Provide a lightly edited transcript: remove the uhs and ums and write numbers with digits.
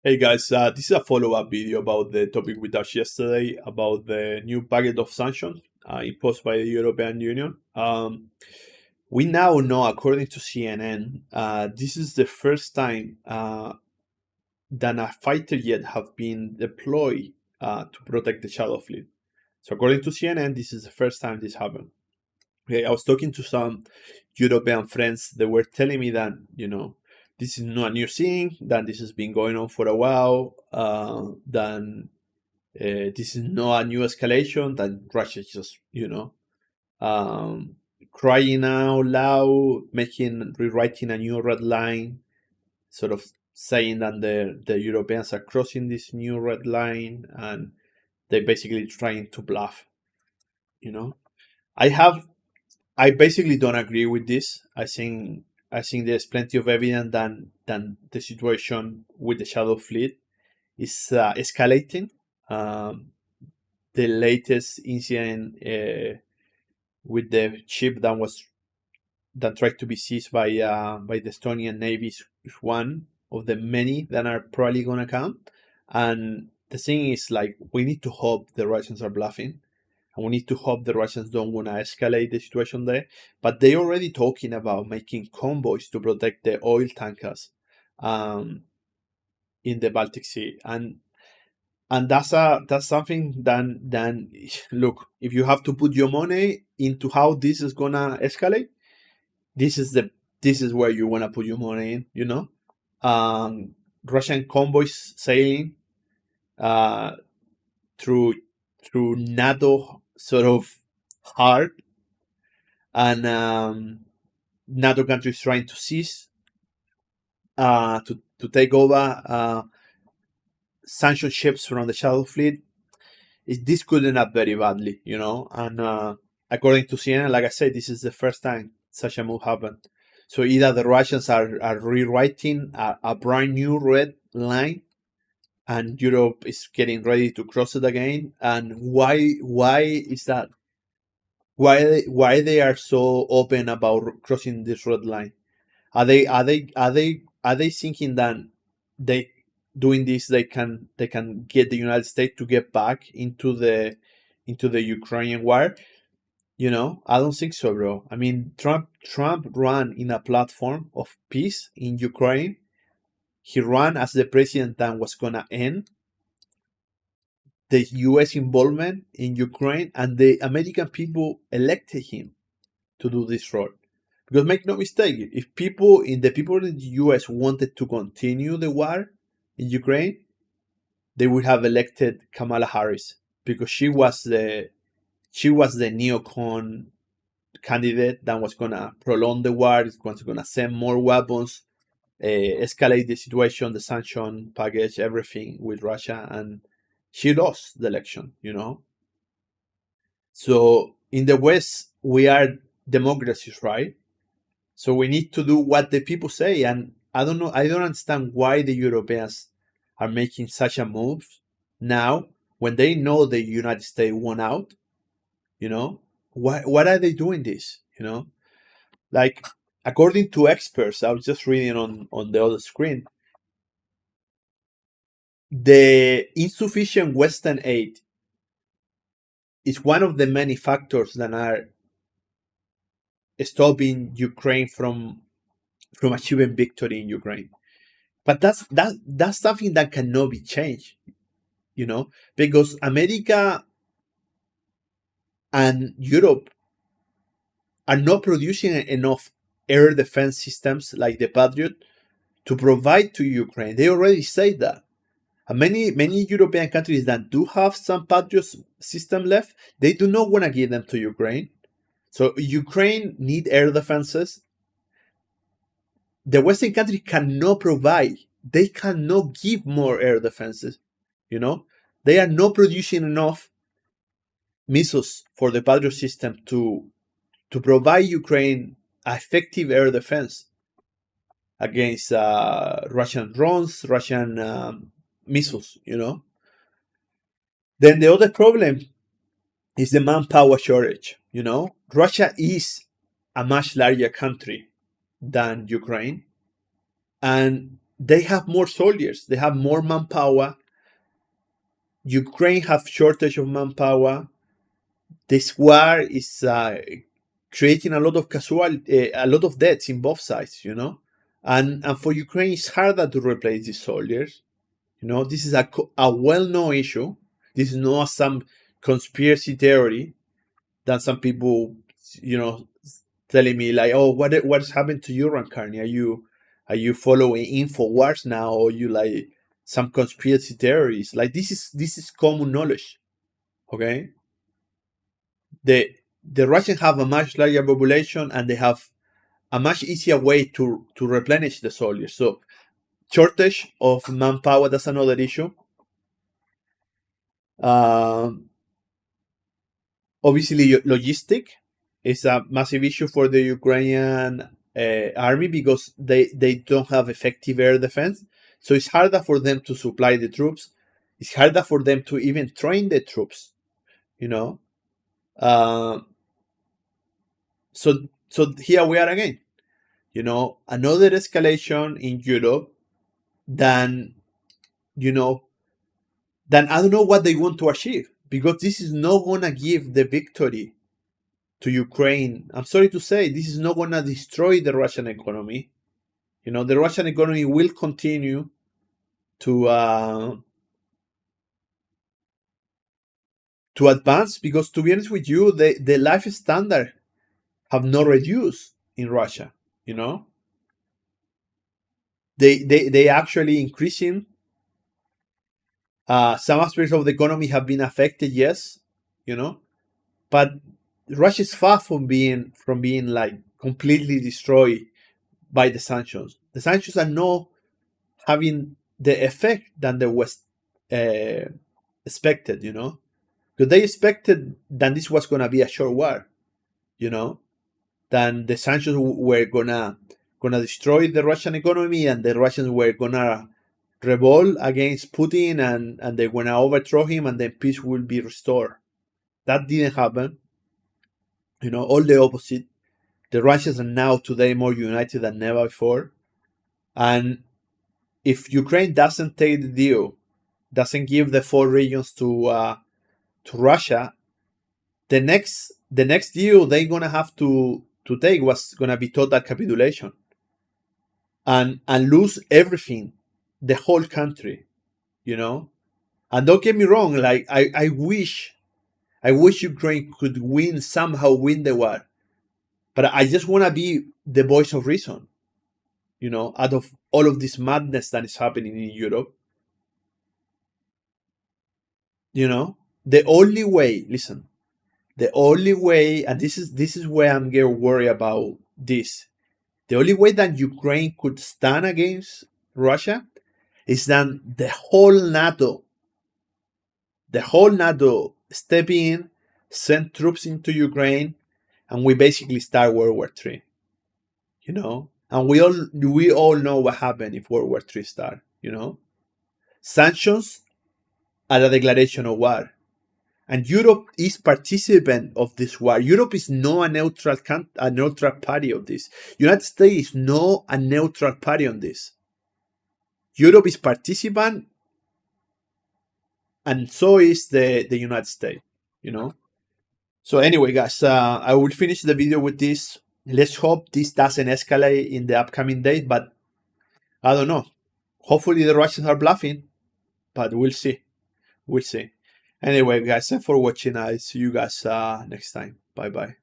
Hey guys, this is a follow-up video about the topic we touched yesterday about the new packet of sanctions imposed by the European Union. We now know, according to CNN, this is the first time that a fighter jet have been deployed to protect the shadow fleet. So according to CNN, this is the first time this happened. Okay, I was talking to some European friends. They were telling me that this is not a new thing. That this has been going on for a while. Then this is not a new escalation. That Russia is just um, crying out loud, rewriting a new red line, sort of saying that the Europeans are crossing this new red line, and they're basically trying to bluff. You know, I have I basically don't agree with this. I think there's plenty of evidence that the situation with the Shadow Fleet is escalating. Um, the latest incident with the ship that tried to be seized by the Estonian Navy is one of the many that are probably gonna come. And the thing is, like, we need to hope the Russians are bluffing, and we need to hope the Russians don't want to escalate the situation there. But they're already talking about making convoys to protect the oil tankers um, in the Baltic Sea, and that's something. Then look, if you have to put your money into how this is gonna escalate, this is the this is where you wanna put your money in. Russian convoys sailing uh, through NATO sort of hard, and NATO countries trying to seize to take over sanction ships from the Shadow Fleet. This could end up very badly, And according to CNN, like I said, this is the first time such a move happened. So either the Russians are rewriting a brand new red line, and Europe is getting ready to cross it again. And why is that? Why they are so open about crossing this red line? Are they thinking that they doing this they can get the United States to get back into the Ukrainian war? I don't think so, bro. I mean, Trump ran in a platform of peace in Ukraine. He ran as the president that was gonna end the U.S. involvement in Ukraine, and the American people elected him to do this role. Because make no mistake, if people in the US wanted to continue the war in Ukraine, they would have elected Kamala Harris, because she was the neocon candidate that was gonna prolong the war, was gonna send more weapons, escalate the situation, the sanction package, everything with Russia, and she lost the election. So in the West, we are democracies, right? So we need to do what the people say. And I don't know, I don't understand why the Europeans are making such a move now when they know the United States won out. What are they doing this? Like, according to experts, I was just reading on the other screen, the insufficient Western aid is one of the many factors that are stopping Ukraine from achieving victory in Ukraine. But that's something that cannot be changed, because America and Europe are not producing enough air defense systems like the Patriot to provide to Ukraine. They already say that. And many European countries that do have some Patriot system left, they do not want to give them to Ukraine. So Ukraine need air defenses. The Western countries cannot provide. They cannot give more air defenses. They are not producing enough missiles for the Patriot system to provide Ukraine effective air defense against Russian drones, Russian missiles. Then the other problem is the manpower shortage. Russia is a much larger country than Ukraine, and they have more soldiers, they have more manpower. Ukraine have shortage of manpower. This war is creating a lot of a lot of deaths in both sides, you know. And for Ukraine, it's harder to replace these soldiers. You know, this is a well-known issue. This is not some conspiracy theory that some people, you know, telling me like, oh, what's happened to you, Rankarni? Are you following InfoWars now, or you like some conspiracy theories? Like this is common knowledge. Okay, the Russians have a much larger population, and they have a much easier way to replenish the soldiers. So shortage of manpower, that's another issue. Um, Obviously, logistic is a massive issue for the Ukrainian army because they don't have effective air defense. So it's harder for them to supply the troops. It's harder for them to even train the troops. You know, Um so here we are again. You know, another escalation in Europe than you know than I don't know what they want to achieve, because this is not gonna give the victory to Ukraine. I'm sorry to say, this is not gonna destroy the Russian economy. You know, the Russian economy will continue to advance, because to be honest with you, the life standard have not reduced in Russia. You know, they actually increasing. Some aspects of the economy have been affected, yes, you know, but Russia is far from being like completely destroyed by the sanctions. The sanctions are not having the effect that the West uh, expected, you know, because they expected that this was gonna be a short war, you know, that the sanctions were gonna destroy the Russian economy, and the Russians were gonna revolt against Putin, and they're gonna overthrow him, and then peace will be restored. That didn't happen. You know, all the opposite. The Russians are now today more united than never before. And if Ukraine doesn't take the deal, doesn't give the 4 regions to Russia, the next deal they're gonna have to take was gonna be total capitulation, and lose everything, the whole country, you know. And don't get me wrong, like I wish Ukraine could somehow win the war, but I just want to be the voice of reason, you know, out of all of this madness that is happening in Europe. You know, the only way, listen, the only way, and this is where I'm getting worried about this. The only way that Ukraine could stand against Russia is that the whole NATO step in, send troops into Ukraine, and we basically start World War III. You know, and we all know what happened if World War III start. You know, sanctions are a declaration of war, and Europe is participant of this war. Europe is not a neutral party of this. United States is not a neutral party on this. Europe is participant, and so is the United States. You know. So anyway, guys, I will finish the video with this. Let's hope this doesn't escalate in the upcoming days, but I don't know. Hopefully the Russians are bluffing, but we'll see. We'll see. Anyway, guys, thanks for watching. I'll see you guys next time. Bye bye.